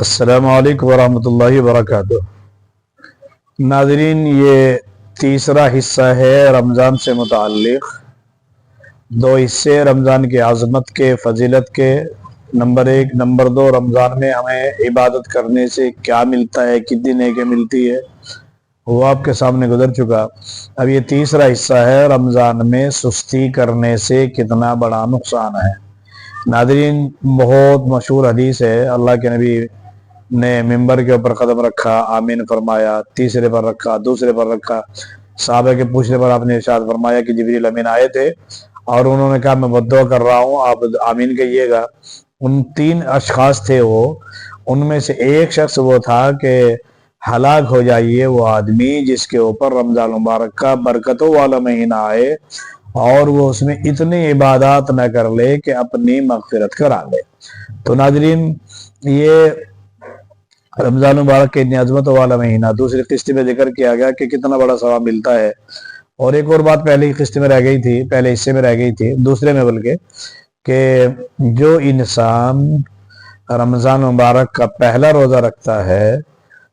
السلام علیکم ورحمۃ اللہ وبرکاتہ۔ ناظرین، یہ تیسرا حصہ ہے رمضان سے متعلق۔ دو حصے رمضان کے عظمت کے، فضیلت کے، نمبر 1، نمبر 2 رمضان میں ہمیں عبادت کرنے سے کیا ملتا ہے، کتنی نیکی ملتی ہے، وہ آپ کے سامنے گزر چکا۔ اب یہ تیسرا حصہ ہے رمضان میں سستی کرنے سے کتنا بڑا نقصان ہے۔ ناظرین، بہت مشہور حدیث ہے، اللہ کے نبی نے ممبر کے اوپر قدم رکھا، آمین فرمایا، تیسرے پر رکھا، دوسرے پر رکھا، صحابہ کے پوچھنے پر آپ نے ارشاد فرمایا کہ جبریل امین آئے تھے اور انہوں نے کہا میں بددعا کر رہا ہوں، آپ آمین کہیے گا۔ ان 3 اشخاص تھے، وہ ان میں سے ایک شخص وہ تھا کہ ہلاک ہو جائیے وہ آدمی جس کے اوپر رمضان مبارک کا برکتوں والا مہینہ آئے اور وہ اس میں اتنی عبادات نہ کر لے کہ اپنی مغفرت کرا لے۔ تو ناظرین، یہ رمضان مبارک کے اتنی عظمت والا مہینہ دوسری قسط میں ذکر کیا گیا کہ کتنا بڑا ثواب ملتا ہے۔ اور ایک اور بات پہلے قسط میں رہ گئی تھی، پہلے حصے میں رہ گئی تھی، دوسرے میں بلکہ، کہ جو انسان رمضان مبارک کا پہلا روزہ رکھتا ہے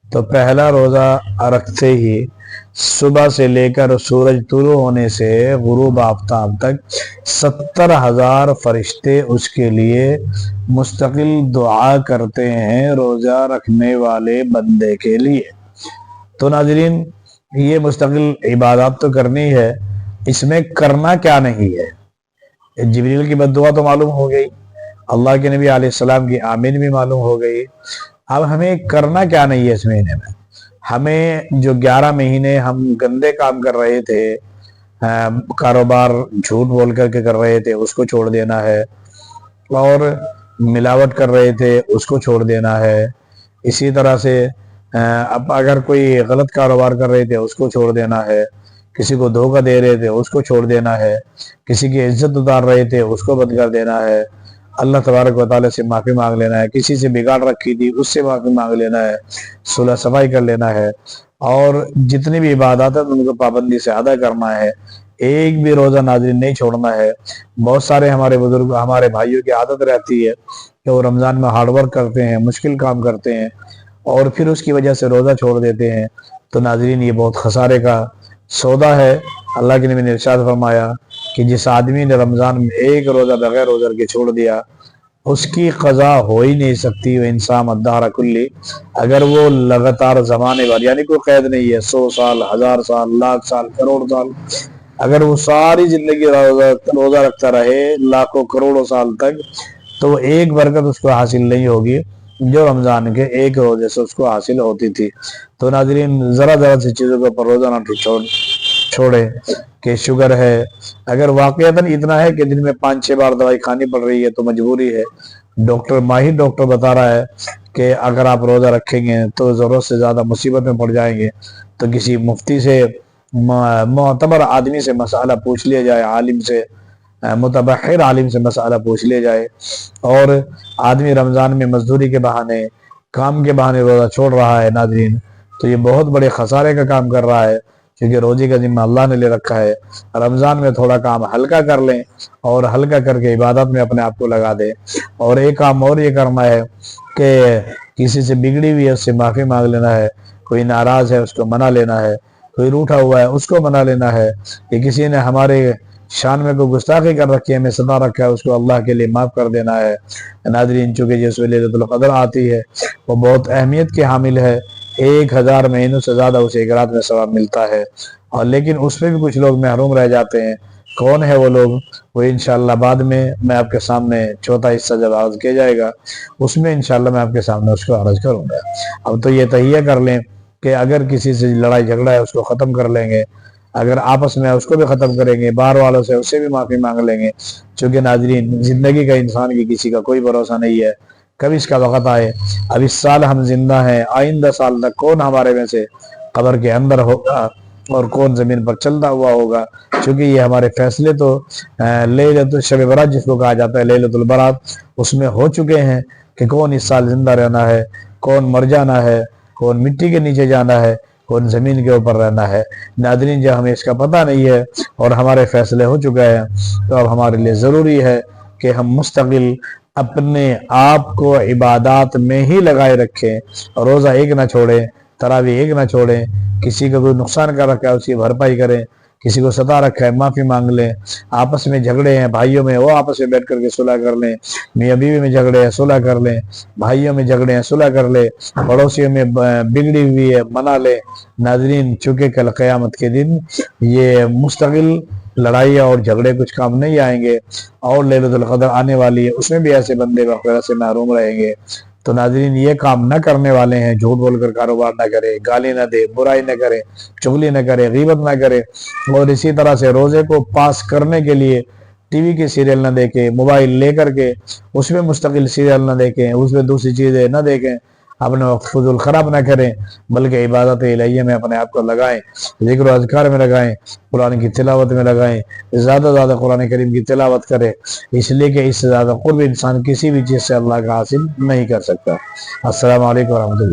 تو پہلا روزہ رکھتے ہی صبح سے لے کر سورج طلوع ہونے سے غروب آفتاب تک 70,000 فرشتے اس کے لیے مستقل دعا کرتے ہیں روزہ رکھنے والے بندے کے لیے۔ تو ناظرین، یہ مستقل عبادات تو کرنی ہے، اس میں کرنا کیا نہیں ہے۔ جبریل کی بددعا تو معلوم ہو گئی، اللہ کے نبی علیہ السلام کی آمین بھی معلوم ہو گئی۔ اب ہمیں کرنا کیا نہیں ہے اس مہینے میں؟ ہمیں جو 11 مہینے ہم گندے کام کر رہے تھے، کاروبار جھوٹ بول کر کے کر رہے تھے، اس کو چھوڑ دینا ہے، اور ملاوٹ کر رہے تھے اس کو چھوڑ دینا ہے۔ اسی طرح سے اب اگر کوئی غلط کاروبار کر رہے تھے اس کو چھوڑ دینا ہے، کسی کو دھوکہ دے رہے تھے اس کو چھوڑ دینا ہے، کسی کی عزت اتار رہے تھے اس کو بند کر دینا ہے، اللہ تبارک و تعالیٰ سے معافی مانگ لینا ہے، کسی سے بگاڑ رکھی تھی اس سے معافی مانگ لینا ہے، صلح صفائی کر لینا ہے، اور جتنی بھی عبادات ہیں ان کو پابندی سے ادا کرنا ہے۔ ایک بھی روزہ ناظرین نہیں چھوڑنا ہے۔ بہت سارے ہمارے بزرگ، ہمارے بھائیوں کی عادت رہتی ہے کہ وہ رمضان میں ہارڈ ورک کرتے ہیں، مشکل کام کرتے ہیں، اور پھر اس کی وجہ سے روزہ چھوڑ دیتے ہیں۔ تو ناظرین، یہ بہت خسارے کا سودا ہے۔ اللہ کے نبی نے ارشاد فرمایا کہ جس آدمی نے رمضان میں ایک روزہ بغیر عذر کے چھوڑ دیا اس کی قضا ہو ہی نہیں سکتی۔ وہ انسان الدہر کلی، اگر وہ لگاتار زمانے بھر، یعنی کوئی قید نہیں ہے، 100 سال، 1000 سال، لاکھ سال، کروڑ سال، اگر وہ ساری زندگی روزہ رکھتا رہے لاکھوں کروڑوں سال تک، تو ایک برکت اس کو حاصل نہیں ہوگی جو رمضان کے ایک روزے سے اس کو حاصل ہوتی تھی۔ تو ناظرین، ذرا سی چیزوں کے اوپر روزہ نہ چھوڑے کہ شوگر ہے، اگر واقعتاً اتنا ہے کہ دن میں 5-6 بار دوائی کھانی پڑ رہی ہے تو مجبوری ہے، ماہر ڈاکٹر بتا رہا ہے کہ اگر آپ روزہ رکھیں گے تو ضرورت سے زیادہ مصیبت میں پڑ جائیں گے، تو کسی مفتی سے، معتبر آدمی سے مسئلہ پوچھ لیا جائے، عالم سے، متبحر عالم سے مسئلہ پوچھ لیا جائے۔ اور آدمی رمضان میں مزدوری کے بہانے، کام کے بہانے روزہ چھوڑ رہا ہے ناظرین، تو یہ بہت بڑے خسارے کا کام کر رہا ہے، کیونکہ روزے کا ذمہ اللہ نے لے رکھا ہے۔ رمضان میں تھوڑا کام ہلکا کر لیں اور ہلکا کر کے عبادت میں اپنے آپ کو لگا دیں۔ اور ایک کام اور یہ کرنا ہے کہ کسی سے بگڑی ہوئی ہے اس سے معافی مانگ لینا ہے، کوئی ناراض ہے اس کو منا لینا ہے، کوئی روٹھا ہوا ہے اس کو منا لینا ہے، کہ کسی نے ہمارے شان میں کوئی گستاخی کر رکھی ہے، ہمیں ستا رکھا ہے، اس کو اللہ کے لیے معاف کر دینا ہے۔ ناظرین، چونکہ جس میں لیلۃ القدر آتی ہے وہ بہت اہمیت کی حامل ہے، 1000 مہینوں سے زیادہ اسے ایک رات میں ثواب ملتا ہے، اور لیکن اس میں بھی کچھ لوگ محروم رہ جاتے ہیں۔ کون ہے وہ لوگ؟ وہ انشاءاللہ بعد میں آپ کے سامنے چوتھا حصہ جب عرض کیا جائے گا اس میں انشاءاللہ میں آپ کے سامنے اس کو عرض کروں گا۔ اب تو یہ تہیہ کر لیں کہ اگر کسی سے لڑائی جھگڑا ہے اس کو ختم کر لیں گے، اگر آپس میں اس کو بھی ختم کریں گے، باہر والوں سے اس سے بھی معافی مانگ لیں گے، چونکہ ناظرین، زندگی کا انسان کی کسی کا کوئی بھروسہ نہیں ہے، کبھی اس کا وقت آئے۔ اب اس سال ہم زندہ ہیں، آئندہ سال تک کون ہمارے میں سے قبر کے اندر ہوگا اور کون زمین پر چلتا ہوا ہوگا، چونکہ یہ ہمارے فیصلے تو لیلۃ شب برات جس کو کہا جاتا ہے، لیلۃ البرات، اس میں ہو چکے ہیں کہ کون اس سال زندہ رہنا ہے، کون مر جانا ہے، کون مٹی کے نیچے جانا ہے، کون زمین کے اوپر رہنا ہے۔ ناظرین، جب ہمیں اس کا پتہ نہیں ہے اور ہمارے فیصلے ہو چکے ہیں تو اب ہمارے لیے ضروری ہے کہ ہم مستقل اپنے آپ کو عبادات میں ہی لگائے رکھیں، روزہ ایک نہ چھوڑیں، تراویح ایک نہ چھوڑیں، کسی کو کوئی نقصان کر رکھا ہے اس کی بھرپائی کریں، کسی کو ستا رکھا ہے معافی مانگ لیں، آپس میں جھگڑے ہیں بھائیوں میں وہ آپس میں بیٹھ کر کے صلح کر لیں، میاں بیوی میں جھگڑے ہیں صلح کر لیں، بھائیوں میں جھگڑے ہیں صلح کر لیں، پڑوسیوں میں بگڑی ہوئی ہے منا لیں۔ ناظرین، چونکہ کل قیامت کے دن یہ مستقل لڑائیاں اور جھگڑے کچھ کام نہیں آئیں گے، اور لیلۃ القدر آنے والی ہے، اس میں بھی ایسے بندے وغیرہ سے محروم رہیں گے۔ تو ناظرین، یہ کام نہ کرنے والے ہیں، جھوٹ بول کر کاروبار نہ کرے، گالی نہ دے، برائی نہ کرے، چغلی نہ کرے، غیبت نہ کرے، اور اسی طرح سے روزے کو پاس کرنے کے لیے ٹی وی کے سیریل نہ دیکھیں، موبائل لے کر کے اس میں مستقل سیریل نہ دیکھیں، اس میں دوسری چیزیں نہ دیکھیں، اپنے وقت فضول خراب نہ کریں، بلکہ عبادت الہیہ میں اپنے آپ کو لگائیں، ذکر و اذکار میں لگائیں، قرآن کی تلاوت میں لگائیں، زیادہ زیادہ قرآن کریم کی تلاوت کریں، اس لیے کہ اس سے زیادہ قرب انسان کسی بھی چیز سے اللہ کا حاصل نہیں کر سکتا۔ السلام علیکم ورحمۃ اللہ۔